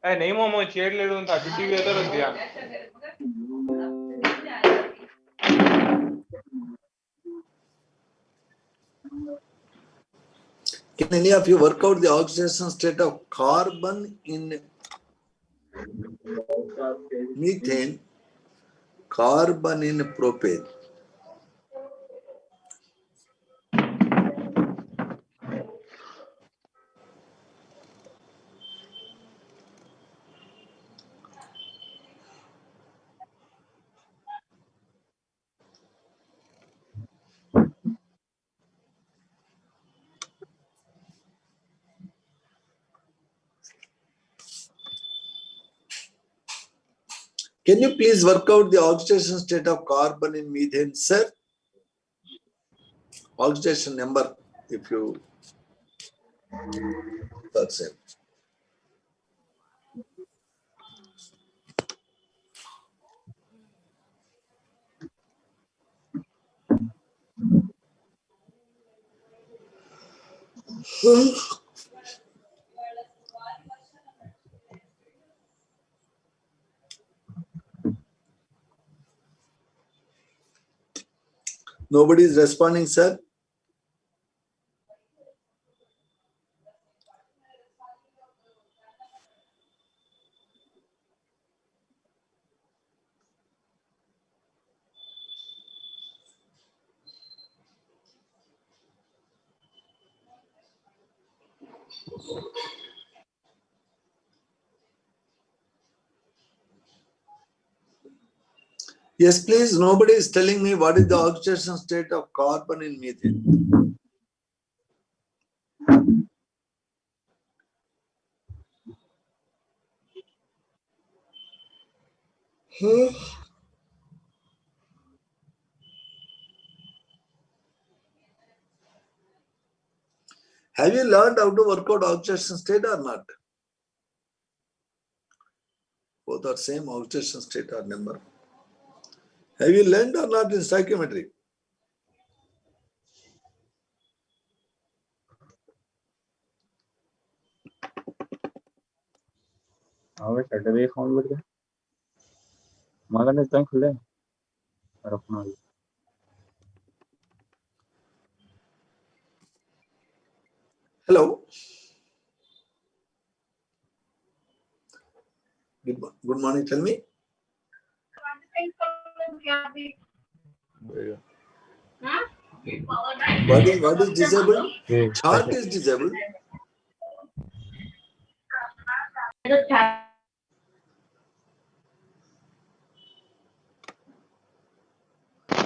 नहीं मोमो चेयर ले लूँ था टीवी इधर रख दिया Can any of you work out the oxidation state of carbon in methane, carbon in propane? Can you please work out the oxidation state of carbon in methane, sir? Oxidation number, if you that's it. Nobody is responding, sir. Yes, please. Nobody is telling me what is the oxidation state of carbon in methane. Have you learned how to work out oxidation state or not? Both are same oxidation state or number. Have you learned or not in stoichiometry? हाँ Saturday account बढ़ गया मगर ने तो खुले रखना Hello. Good morning. Tell me. What is disabled? Chart is disabled. You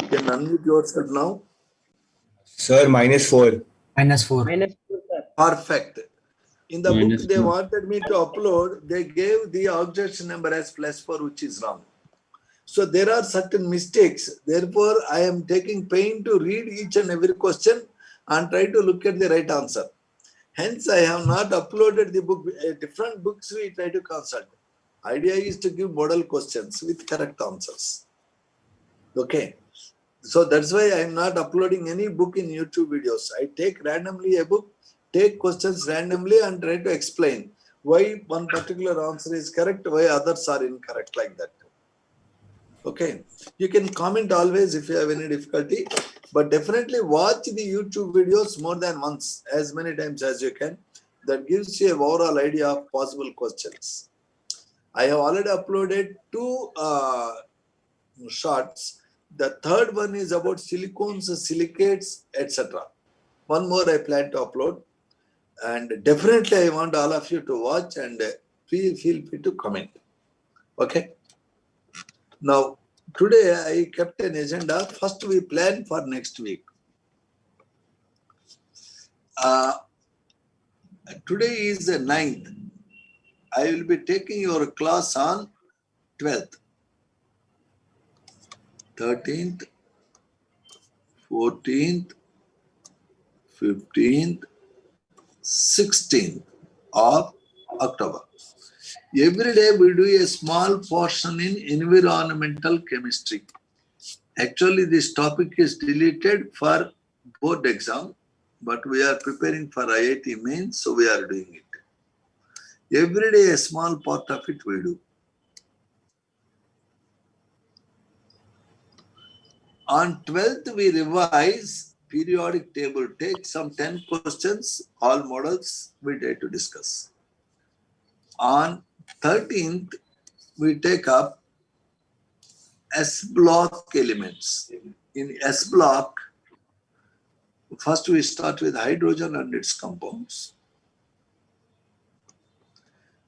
can unmute yourself now. Sir, -4. -4. Perfect. In the book they wanted me to upload, they gave the oxidation number as +4, which is wrong. So there are certain mistakes. Therefore, I am taking pain to read each and every question and try to look at the right answer. Hence, I have not uploaded the book. Different books we try to consult. Idea is to give model questions with correct answers. Okay. So that's why I am not uploading any book in YouTube videos. I take randomly a book, take questions randomly and try to explain why one particular answer is correct, why others are incorrect, like that. Okay. You can comment always if you have any difficulty, but definitely watch the YouTube videos more than once, as many times as you can. That gives you an overall idea of possible questions. I have already uploaded 2 shorts. The third one is about silicones, silicates, etc. One more I plan to upload, and definitely I want all of you to watch and feel free to comment. Okay. Now, today I kept an agenda. First, we plan for next week. Today is the 9th. I will be taking your class on 12th, 13th, 14th, 15th, 16th of October. Every day we do a small portion in environmental chemistry. Actually, this topic is deleted for board exam, but we are preparing for IIT mains, so we are doing it. Every day a small part of it we do. On 12th, we revise periodic table. Take some 10 questions, all models we try to discuss. On 13th, we take up S block elements. In S block, first we start with hydrogen and its compounds.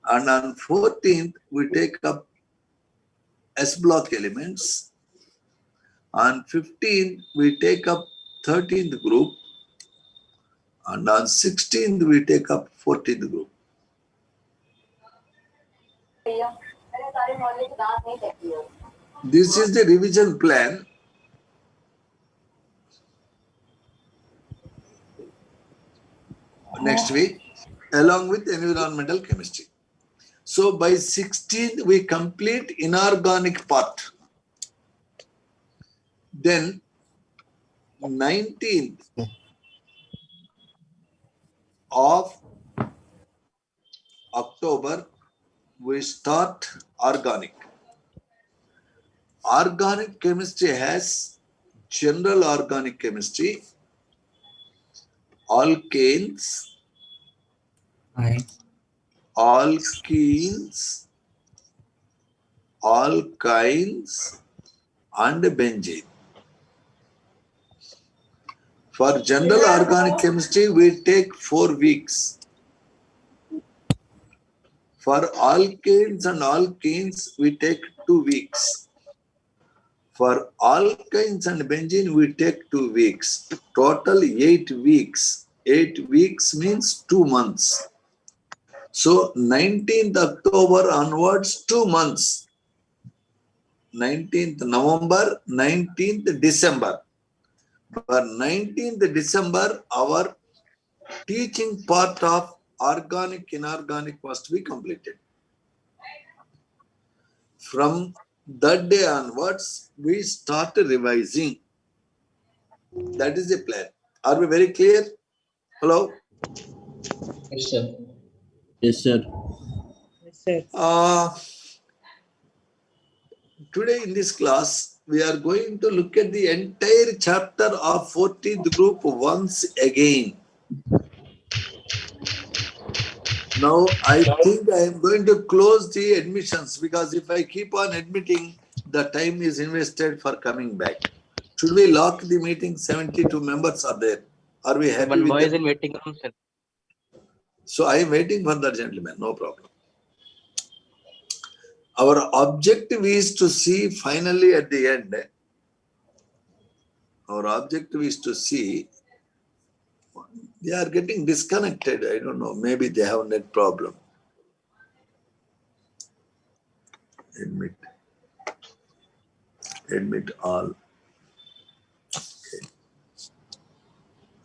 And on 14th, we take up S block elements. On 15th, we take up 13th group. And on 16th, we take up 14th group. This is the revision plan. Next week, along with environmental chemistry. So by 16th, we complete inorganic part. Then 19th of October, we start organic. Organic chemistry has general organic chemistry, alkanes, alkenes, alkynes, and benzene. For general organic chemistry, we take 4 weeks. For alkanes and alkenes, we take 2 weeks. For alkynes and benzene, we take 2 weeks. Total 8 weeks. 8 weeks means 2 months. So 19th October onwards, 2 months. 19th November, 19th December. For 19th December, our teaching part of organic, inorganic must be completed. From that day onwards, we start revising. That is the plan. Are we very clear? Hello? Yes, sir. Yes, sir. Yes, sir. Today in this class, we are going to look at the entire chapter of 14th group once again. Now, I think I am going to close the admissions because if I keep on admitting, the time is invested for coming back. Should we lock the meeting? 72 members are there. Are we happy One with boy that? is in waiting room, sir. So I am waiting for the gentleman, no problem. Our objective is to see finally at the end. Our objective is to see. They are getting disconnected. I don't know. Maybe they have net problem. Admit. Admit all.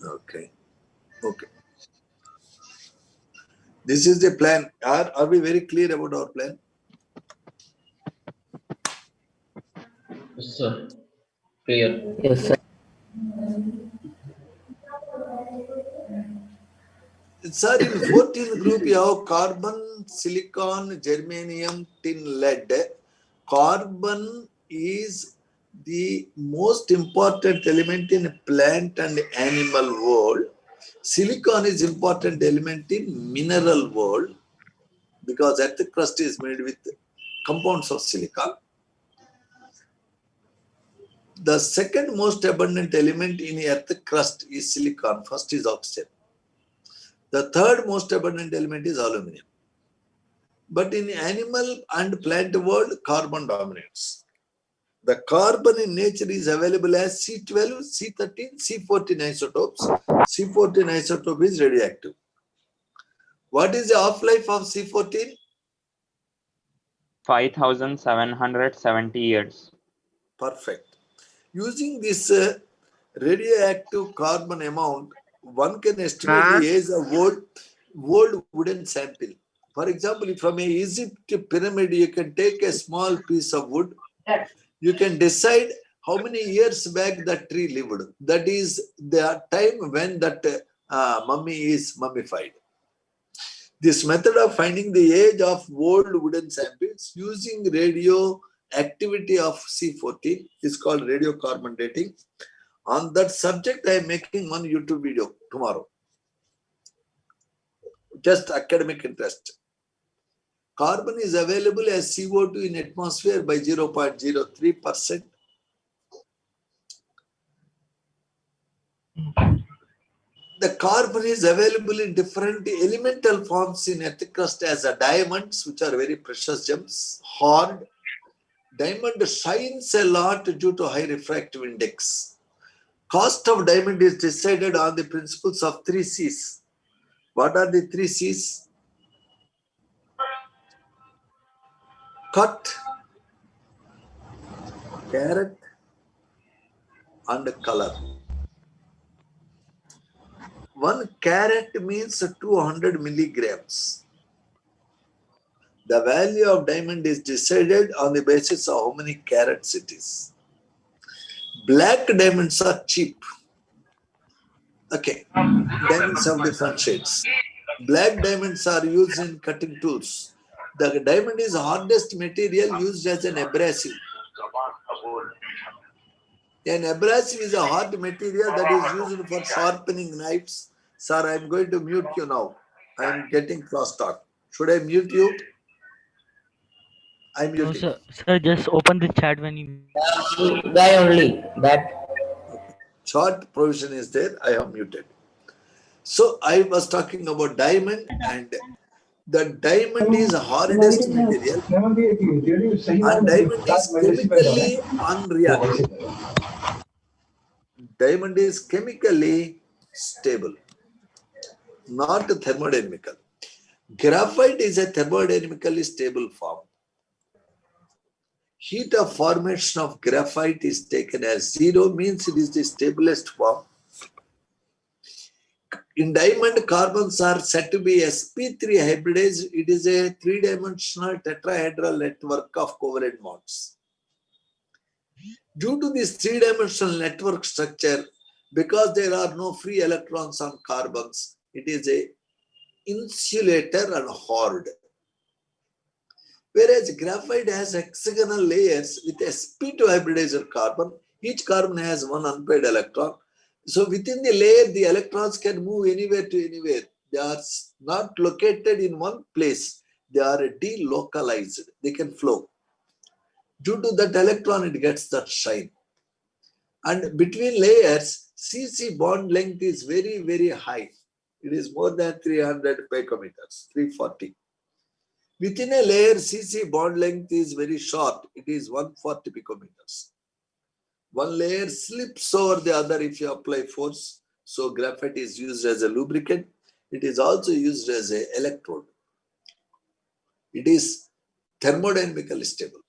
Okay. Okay. This is the plan. Are we very clear about our plan? Yes, sir. Clear. Yes, sir. Sir, in 14th group, you have carbon, silicon, germanium, tin, lead. Carbon is the most important element in plant and animal world. Silicon is important element in mineral world because earth crust is made with compounds of silicon. The second most abundant element in earth crust is silicon. First is oxygen. The third most abundant element is aluminum. But in animal and plant world, carbon dominates. The carbon in nature is available as C12, C13, C14 isotopes. C14 isotope is radioactive. What is the half-life of C14? 5,770 years. Perfect. Using this radioactive carbon amount, one can estimate the age of world wooden sample. For example, from a Egypt pyramid, you can take a small piece of wood. You can decide how many years back that tree lived. That is the time when that mummy is mummified. This method of finding the age of old wooden samples using radioactivity of C14 is called radiocarbon dating. On that subject, I am making one YouTube video tomorrow. Just academic interest. Carbon is available as CO2 in atmosphere by 0.03%. The carbon is available in different elemental forms in earth crust as a diamonds, which are very precious gems, hard. Diamond shines a lot due to high refractive index. Cost of diamond is decided on the principles of 3 C's. What are the 3 C's? Cut, carat, and color. 1 carat means 200 milligrams. The value of diamond is decided on the basis of how many carats it is. Black diamonds are cheap. Okay, diamonds have different shades. Black diamonds are used in cutting tools. The diamond is the hardest material used as an abrasive. An abrasive is a hard material that is used for sharpening knives. Sir, I am going to mute you now. I am getting crosstalk. Should I mute you? I am No, muting. sir. Sir, just open the chat when you. Guy only. That. Short provision is there. I have muted. So I was talking about diamond, and the diamond is the hardest material, and diamond is chemically unreactive. Diamond is chemically stable, not thermodynamical. Graphite is a thermodynamically stable form. Heat of formation of graphite is taken as 0, means it is the stablest form. In diamond, carbons are said to be sp3 hybridized. It is a 3-dimensional tetrahedral network of covalent bonds. Due to this 3-dimensional network structure, because there are no free electrons on carbons, it is a insulator and hard. Whereas graphite has hexagonal layers with sp2 hybridized carbon, each carbon has 1 unpaired electron. So within the layer, the electrons can move anywhere to anywhere. They are not located in one place. They are delocalized. They can flow. Due to that electron, it gets that shine. And between layers, CC bond length is very, very high. It is more than 300 picometers, 340. Within a layer, CC bond length is very short. It is 140 picometers. One layer slips over the other if you apply force. So graphite is used as a lubricant. It is also used as an electrode. It is thermodynamically stable.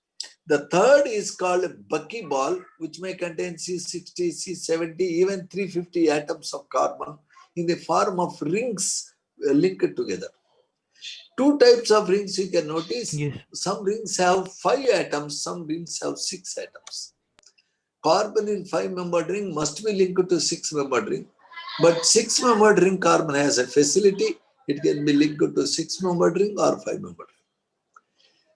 The third is called buckyball, which may contain C60, C70, even 350 atoms of carbon in the form of rings linked together. 2 types of rings you can notice. Yes. Some rings have 5 atoms, some rings have 6 atoms. Carbon in 5-membered ring must be linked to 6-membered ring. But 6-membered ring carbon has a facility. It can be linked to 6-membered ring or 5-membered ring.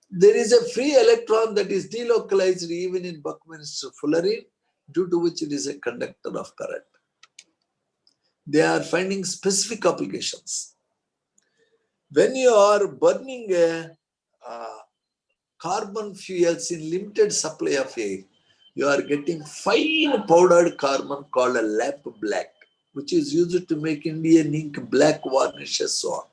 There is a free electron that is delocalized even in Buckminster fullerene, due to which it is a conductor of current. They are finding specific applications. When you are burning carbon fuels in limited supply of air, you are getting fine powdered carbon called a lamp black, which is used to make Indian ink, black varnishes, so on.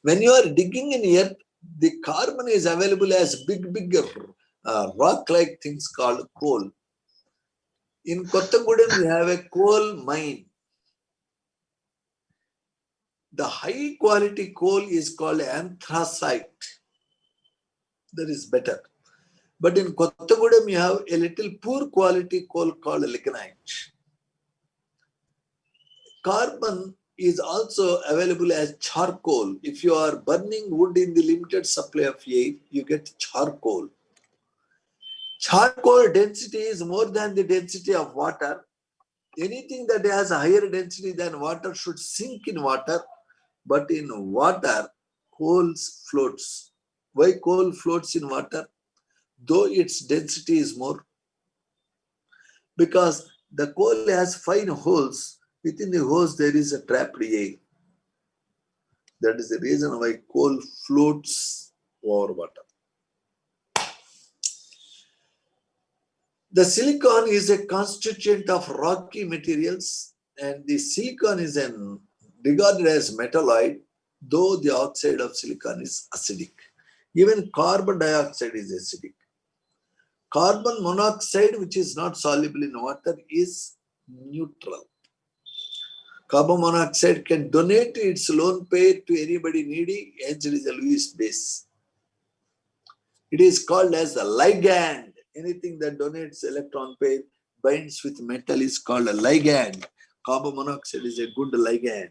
When you are digging in earth, the carbon is available as big rock-like things called coal. In Kottagudem, we have a coal mine. The high quality coal is called anthracite. That is better. But in Kottagudem, you have a little poor quality coal called lignite. Carbon is also available as charcoal. If you are burning wood in the limited supply of air, you get charcoal. Charcoal density is more than the density of water. Anything that has a higher density than water should sink in water. but in water, coal floats. Why coal floats in water? Though its density is more. Because the coal has fine holes. Within the holes, there is a trapped air. That is the reason why coal floats over water. The silicon is a constituent of rocky materials, and the silicon is regarded as metalloid, though the oxide of silicon is acidic. Even carbon dioxide is acidic. Carbon monoxide, which is not soluble in water, is neutral. Carbon monoxide can donate its lone pair to anybody needy, hence it is a Lewis base. It is called as a ligand. Anything that donates electron pair binds with metal is called a ligand. Carbon monoxide is a good ligand.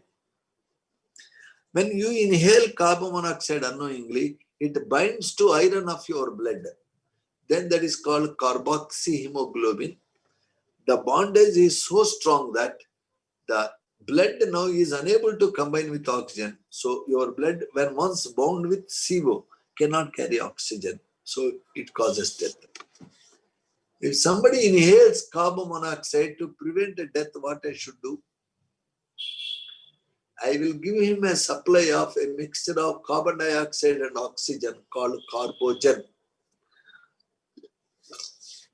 When you inhale carbon monoxide unknowingly, it binds to iron of your blood. Then that is called carboxyhemoglobin. The bondage is so strong that the blood now is unable to combine with oxygen. So your blood, when once bound with CO, cannot carry oxygen. So it causes death. If somebody inhales carbon monoxide to prevent a death, what I should do? I will give him a supply of a mixture of carbon dioxide and oxygen called carbogen.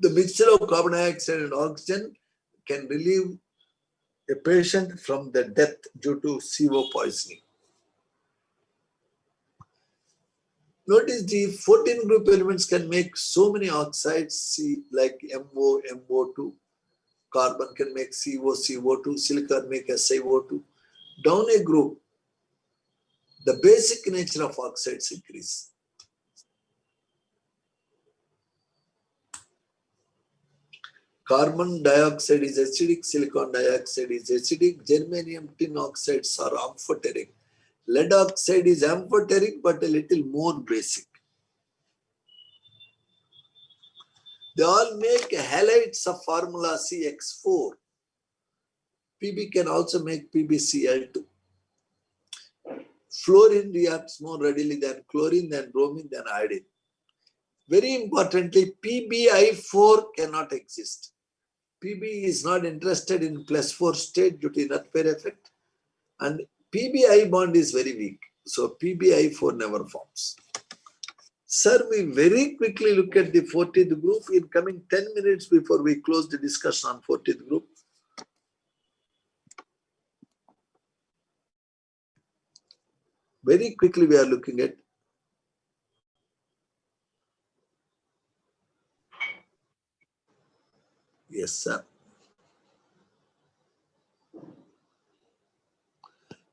The mixture of carbon dioxide and oxygen can relieve a patient from the death due to CO poisoning. Notice the 14 group elements can make so many oxides, like MO, MO2. Carbon can make CO, CO2. Silicon make SiO2. Down a group, the basic nature of oxides increase. Carbon dioxide is acidic, silicon dioxide is acidic, germanium tin oxides are amphoteric. Lead oxide is amphoteric but a little more basic. They all make halides of formula CX4. Pb can also make PbCl2. Fluorine reacts more readily than chlorine, than bromine, than iodine. Very importantly, PbI4 cannot exist. Pb is not interested in +4 state due to earth pair effect, and PbI bond is very weak. So PbI4 never forms. Sir, we very quickly look at the 14th group in coming 10 minutes before we close the discussion on 14th group. Very quickly we are looking at. Yes, sir.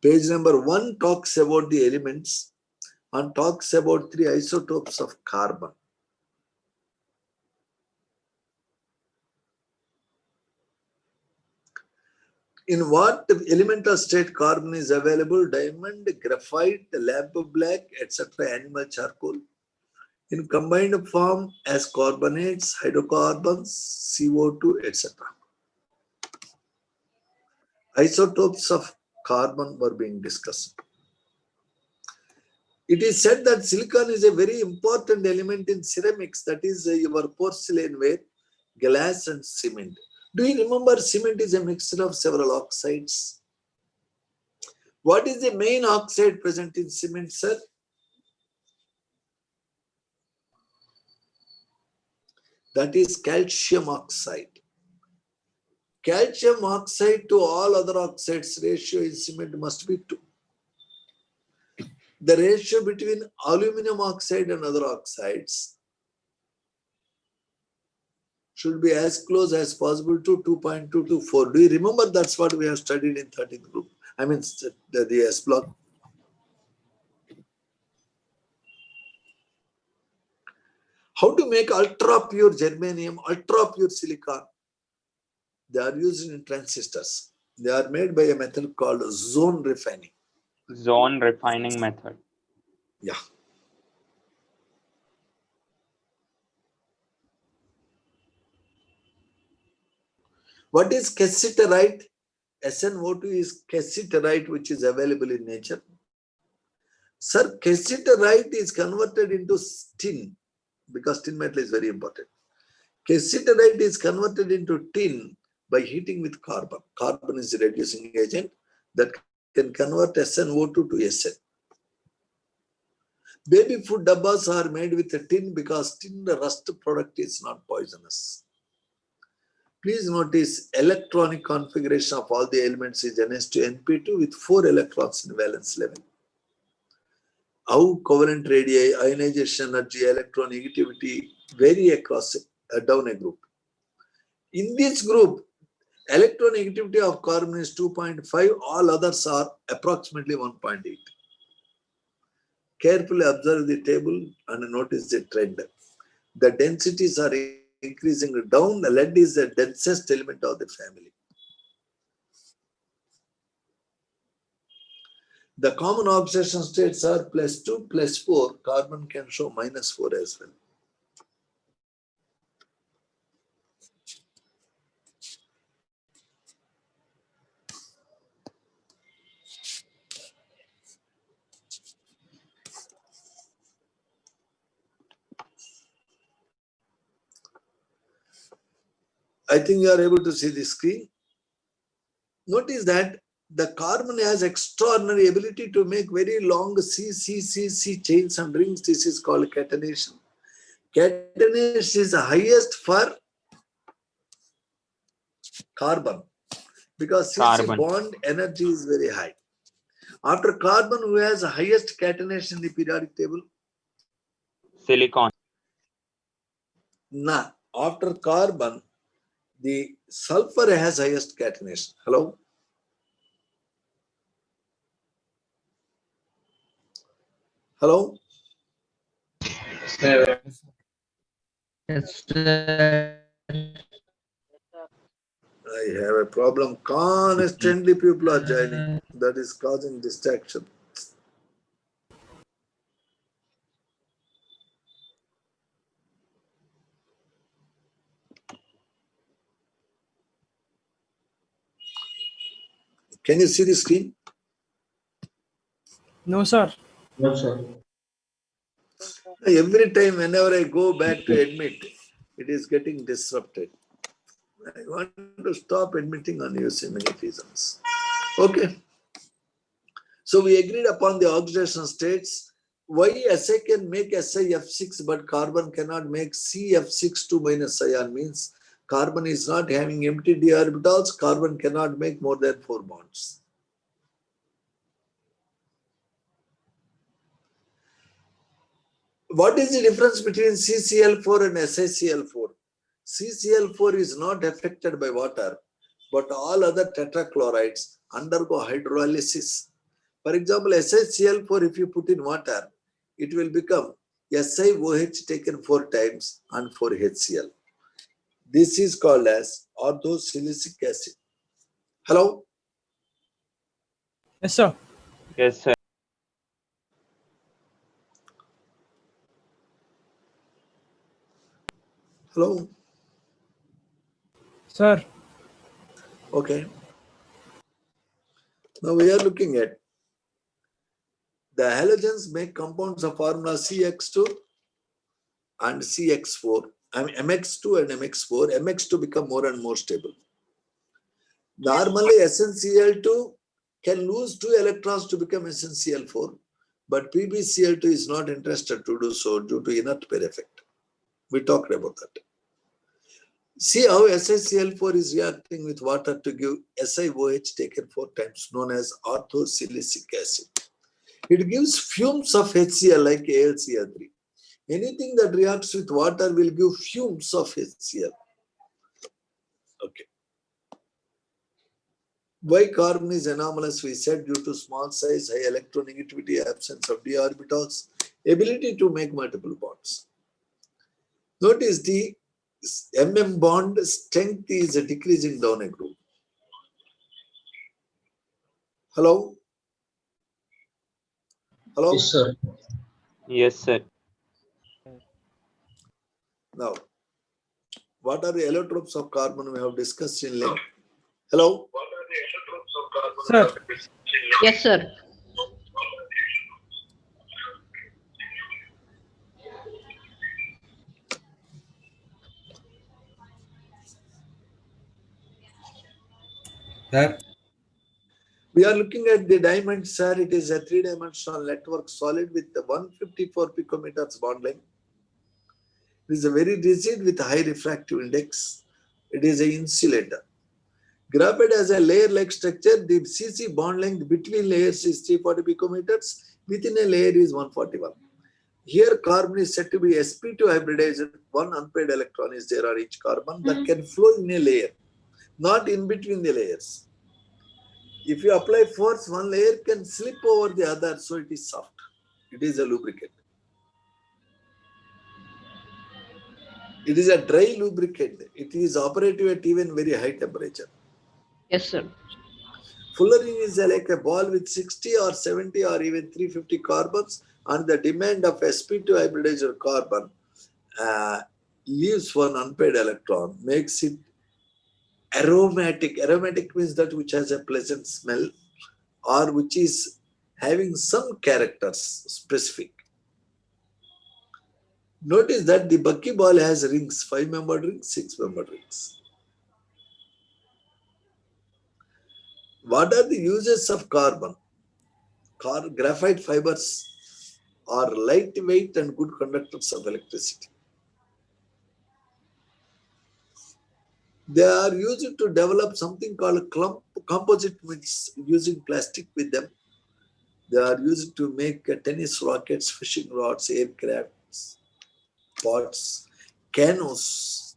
Page number 1 talks about the elements and talks about 3 isotopes of carbon. In what elemental state carbon is available? Diamond, graphite, lamp black, etc. Animal charcoal. In combined form as carbonates, hydrocarbons, CO2, etc. Isotopes of carbon were being discussed. It is said that silicon is a very important element in ceramics, that is your porcelainware, glass and cement. Do you remember cement is a mixture of several oxides? What is the main oxide present in cement, sir? That is calcium oxide. Calcium oxide to all other oxides ratio in cement must be 2. The ratio between aluminum oxide and other oxides should be as close as possible to 2.224. Do you remember that's what we have studied in 13th group? I mean the S block. How to make ultra pure germanium, ultra pure silicon? They are used in transistors. They are made by a method called zone refining. Zone refining method. Yeah. What is cassiterite? SnO2 is cassiterite, which is available in nature. Sir, cassiterite is converted into tin because tin metal is very important. Cassiterite is converted into tin by heating with carbon. Carbon is a reducing agent that can convert SnO2 to Sn. Baby food dabbas are made with a tin because tin rust product is not poisonous. Please notice electronic configuration of all the elements is Ns2np2 with 4 electrons in valence level. How covalent radii, ionization energy, electronegativity vary across down a group. In this group, electronegativity of carbon is 2.5, all others are approximately 1.8. Carefully observe the table and notice the trend. The densities are increasing down. The lead is the densest element of the family. The common oxidation states are +2, +4. Carbon can show -4 as well. I think you are able to see the screen. Notice that the carbon has extraordinary ability to make very long C chains and rings. This is called catenation. Catenation is the highest for carbon because CC bond energy is very high. After carbon, who has the highest catenation in the periodic table? Silicon. Nah, after carbon, the sulfur has highest catenation. Hello? Hello? Yes, I have a problem. Constantly people are joining. That is causing distraction. Can you see the screen? No, sir. No, sir. Every time, whenever I go back to admit, it is getting disrupted. I want to stop admitting on you so many reasons. Okay. So we agreed upon the oxidation states. Why Si can make SiF6 but carbon cannot make CF62 minus ion means carbon is not having empty d orbitals. Carbon cannot make more than 4 bonds. What is the difference between CCl4 and SiCl4? CCl4 is not affected by water, but all other tetrachlorides undergo hydrolysis. For example, SiCl4, if you put in water, it will become SiOH taken 4 times and 4HCl. This is called as orthosilicic acid. Hello? Yes, sir. Yes, sir. Hello? Sir. Okay. Now we are looking at the halogens make compounds of formula CX2 and CX4. MX2 and MX4. MX2 become more and more stable. Normally, SnCl2 can lose 2 electrons to become SnCl4, but PbCl2 is not interested to do so due to inert pair effect. We talked about that. See how SiCl4 is reacting with water to give SiOH taken 4 times, known as orthosilicic acid. It gives fumes of HCl like AlCl3. Anything that reacts with water will give fumes of HCl. Okay. Why carbon is anomalous? We said due to small size, high electronegativity, absence of d orbitals, ability to make multiple bonds. Notice the MM bond strength is decreasing down a group. Hello? Hello? Yes, sir. Yes, sir. Now, what are the allotropes of carbon we have discussed in length? Hello? What are the allotropes of carbon? Sir. Yes, sir. Okay. Now, what are the allotropes of carbon we have discussed in length? Hello? Sir. Yes, sir. What are the allotropes of carbon we have discussed in length? Hello? Sir, We are looking at the diamond, sir. It is a three-dimensional network solid with 154 picometers bond length. It is a very rigid with high refractive index. It is an insulator. Graphite has a layer-like structure. The CC bond length between layers is 340 picometers. Within a layer is 141. Here, carbon is said to be sp2 hybridized. One unpaired electron is there on each carbon that can flow in a layer, not in between the layers. If you apply force, one layer can slip over the other, so it is soft. It is a lubricant. It is a dry lubricant. It is operative at even very high temperature. Yes, sir. Fullerene is like a ball with 60 or 70 or even 350 carbons, and the demand of sp2 hybridized carbon leaves one unpaired electron, makes it aromatic. Aromatic means that which has a pleasant smell or which is having some characters specific. Notice that the buckyball has rings, 5-membered rings, 6-membered rings. What are the uses of carbon? Graphite fibers are lightweight and good conductors of electricity. They are used to develop something called composite mix using plastic with them. They are used to make tennis rackets, fishing rods, aircrafts, pots, canoes.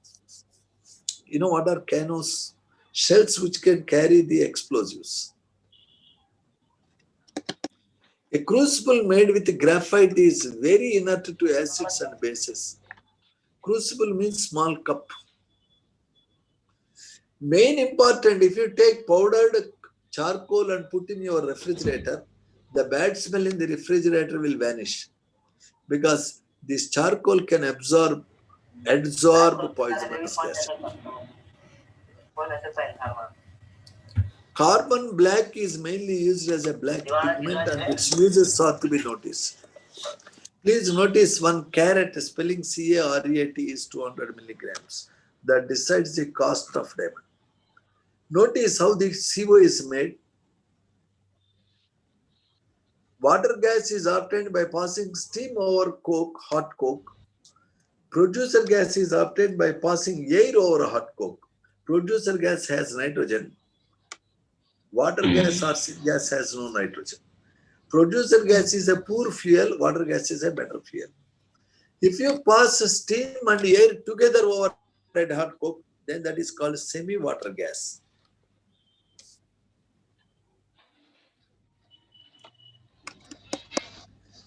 You know what are canoes? Shells which can carry the explosives. A crucible made with graphite is very inert to acids and bases. Crucible means small cup. Main important, if you take powdered charcoal and put in your refrigerator, the bad smell in the refrigerator will vanish because this charcoal can absorb poisonous gas. Carbon black is mainly used as a black pigment and its uses are to be noticed. Please notice one carat, spelling CARAT, is 200 milligrams. That decides the cost of diamond. Notice how the CO is made. Water gas is obtained by passing steam over coke, hot coke. Producer gas is obtained by passing air over hot coke. Producer gas has nitrogen. Water gas or gas has no nitrogen. Producer gas is a poor fuel. Water gas is a better fuel. If you pass steam and air together over red hot coke, then that is called semi-water gas.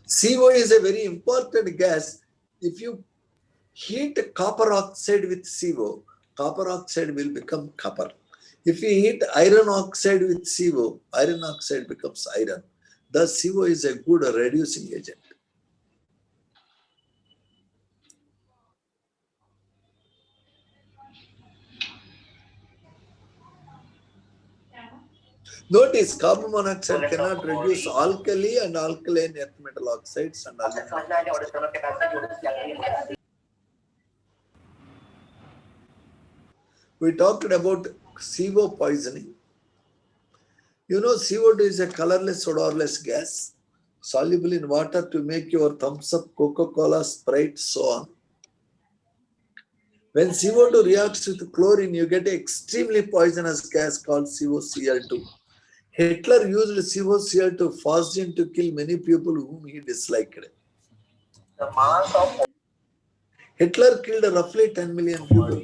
CO is a very important gas. If you heat copper oxide with CO, copper oxide will become copper. If you heat iron oxide with CO, iron oxide becomes iron. Thus, CO is a good reducing agent. Notice carbon monoxide cannot reduce alkali and alkaline earth metal oxides and aluminum. We talked about CO poisoning. You know, CO2 is a colorless, odorless gas, soluble in water to make your thumbs up, Coca-Cola, Sprite, so on. When CO2 reacts with chlorine, you get an extremely poisonous gas called COCl2. Hitler used COCl2 phosgene to kill many people whom he disliked. Hitler killed roughly 10 million people.